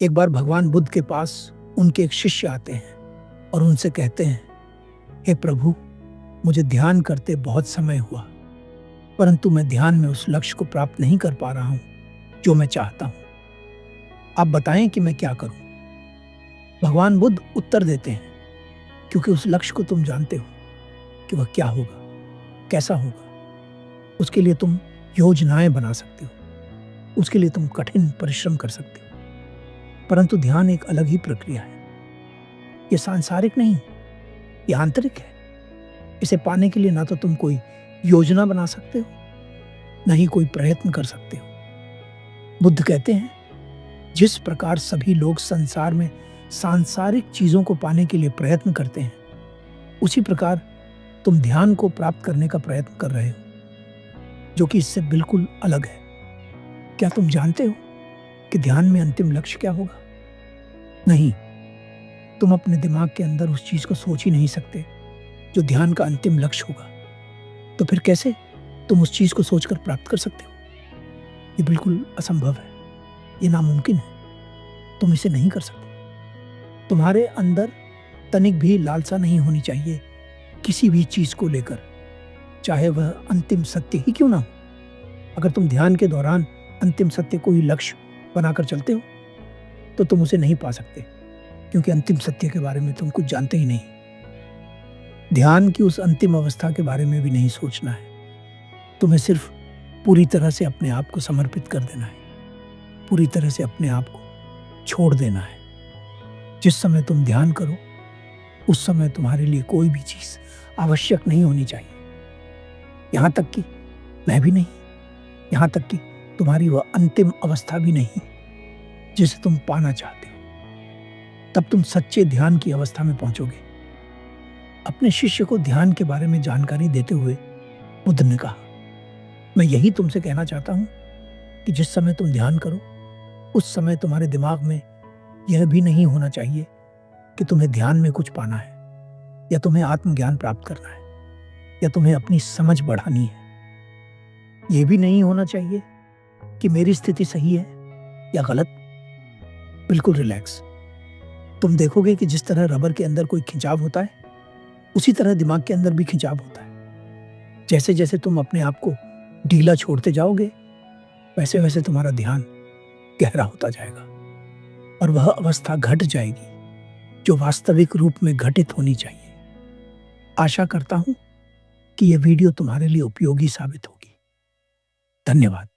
एक बार भगवान बुद्ध के पास उनके एक शिष्य आते हैं और उनसे कहते हैं, हे प्रभु, मुझे ध्यान करते बहुत समय हुआ, परंतु मैं ध्यान में उस लक्ष्य को प्राप्त नहीं कर पा रहा हूं जो मैं चाहता हूं। आप बताएं कि मैं क्या करूं। भगवान बुद्ध उत्तर देते हैं, क्योंकि उस लक्ष्य को तुम जानते हो कि वह क्या होगा, कैसा होगा। उसके लिए तुम योजनाएं बना सकते हो, उसके लिए तुम कठिन परिश्रम कर सकते हो, परंतु ध्यान एक अलग ही प्रक्रिया है। यह सांसारिक नहीं, यह आंतरिक है। इसे पाने के लिए ना तो तुम कोई योजना बना सकते हो, न ही कोई प्रयत्न कर सकते हो। बुद्ध कहते हैं, जिस प्रकार सभी लोग संसार में सांसारिक चीजों को पाने के लिए प्रयत्न करते हैं, उसी प्रकार तुम ध्यान को प्राप्त करने का प्रयत्न कर रहे हो, जो कि इससे बिल्कुल अलग है। क्या तुम जानते हो कि ध्यान में अंतिम लक्ष्य क्या होगा? नहीं, तुम अपने दिमाग के अंदर उस चीज को सोच ही नहीं सकते जो ध्यान का अंतिम लक्ष्य होगा। तो फिर कैसे तुम उस चीज को सोचकर प्राप्त कर सकते हो? ये बिल्कुल असंभव है, ये नामुमकिन है। तुम इसे नहीं कर सकते। तुम्हारे अंदर तनिक भी लालसा नहीं होनी चाहिए किसी भी चीज को लेकर, चाहे वह अंतिम सत्य ही क्यों ना हो। अगर तुम ध्यान के दौरान अंतिम सत्य को ही लक्ष्य बनाकर चलते हो तो तुम उसे नहीं पा सकते, क्योंकि अंतिम सत्य के बारे में तुम कुछ जानते ही नहीं। ध्यान की उस अंतिम अवस्था के बारे में भी नहीं सोचना है। तुम्हें सिर्फ पूरी तरह से अपने आप को समर्पित कर देना है, पूरी तरह से अपने आप को छोड़ देना है। जिस समय तुम ध्यान करो उस समय तुम्हारे लिए कोई भी चीज आवश्यक नहीं होनी चाहिए, यहां तक कि मैं भी नहीं, यहां तक कि तुम्हारी वह अंतिम अवस्था भी नहीं जिसे तुम पाना चाहते हो। तब तुम सच्चे ध्यान की अवस्था में पहुंचोगे। अपने शिष्य को ध्यान के बारे में जानकारी देते हुए बुद्ध ने कहा, मैं यही तुमसे कहना चाहता हूं कि जिस समय तुम ध्यान करो उस समय तुम्हारे दिमाग में यह भी नहीं होना चाहिए कि तुम्हें ध्यान में कुछ पाना है, या तुम्हें आत्मज्ञान प्राप्त करना है, या तुम्हें अपनी समझ बढ़ानी है। यह भी नहीं होना चाहिए कि मेरी स्थिति सही है या गलत। बिल्कुल रिलैक्स। तुम देखोगे कि जिस तरह रबर के अंदर कोई खिंचाव होता है, उसी तरह दिमाग के अंदर भी खिंचाव होता है। जैसे जैसे तुम अपने आप को ढीला छोड़ते जाओगे, वैसे वैसे तुम्हारा ध्यान गहरा होता जाएगा और वह अवस्था घट जाएगी जो वास्तविक रूप में घटित होनी चाहिए। आशा करता हूं कि यह वीडियो तुम्हारे लिए उपयोगी साबित होगी। धन्यवाद।